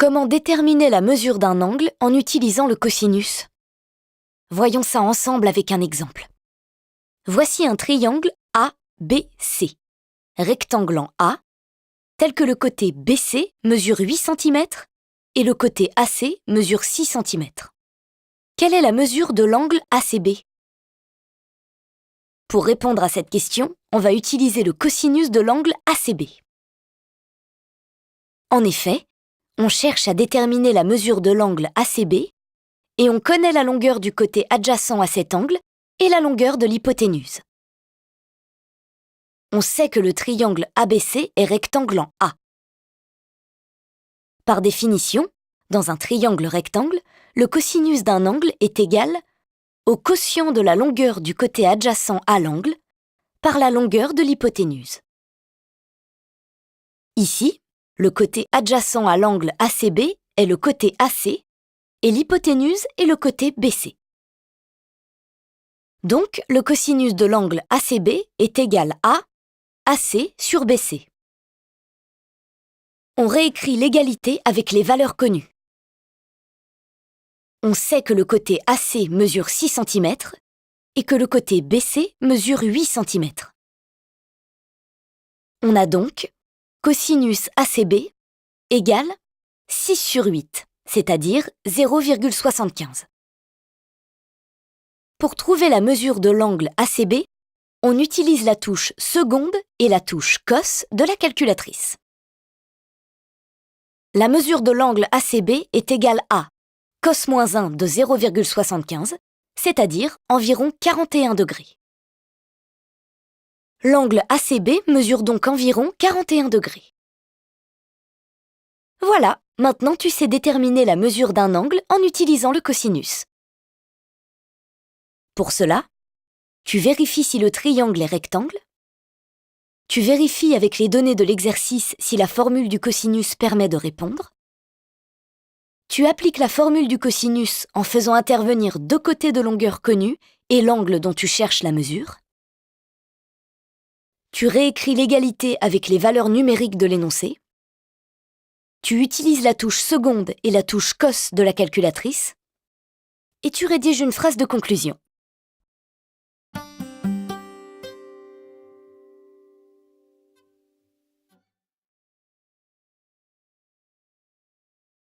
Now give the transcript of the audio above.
Comment déterminer la mesure d'un angle en utilisant le cosinus? Voyons ça ensemble avec un exemple. Voici un triangle ABC, rectangle en A, tel que le côté BC mesure 8 cm et le côté AC mesure 6 cm. Quelle est la mesure de l'angle ACB? Pour répondre à cette question, on va utiliser le cosinus de l'angle ACB. En effet, on cherche à déterminer la mesure de l'angle ACB et on connaît la longueur du côté adjacent à cet angle et la longueur de l'hypoténuse. On sait que le triangle ABC est rectangle en A. Par définition, dans un triangle rectangle, le cosinus d'un angle est égal au quotient de la longueur du côté adjacent à l'angle par la longueur de l'hypoténuse. Ici, le côté adjacent à l'angle ACB est le côté AC et l'hypoténuse est le côté BC. Donc, le cosinus de l'angle ACB est égal à AC sur BC. On réécrit l'égalité avec les valeurs connues. On sait que le côté AC mesure 6 cm et que le côté BC mesure 8 cm. On a donc cosinus ACB égale 6 sur 8, c'est-à-dire 0,75. Pour trouver la mesure de l'angle ACB, on utilise la touche seconde et la touche cos de la calculatrice. La mesure de l'angle ACB est égale à cos-1 de 0,75, c'est-à-dire environ 41 degrés. L'angle ACB mesure donc environ 41 degrés. Voilà, maintenant tu sais déterminer la mesure d'un angle en utilisant le cosinus. Pour cela, tu vérifies si le triangle est rectangle, tu vérifies avec les données de l'exercice si la formule du cosinus permet de répondre, tu appliques la formule du cosinus en faisant intervenir deux côtés de longueur connus et l'angle dont tu cherches la mesure, tu réécris l'égalité avec les valeurs numériques de l'énoncé, tu utilises la touche seconde et la touche cos de la calculatrice, et tu rédiges une phrase de conclusion.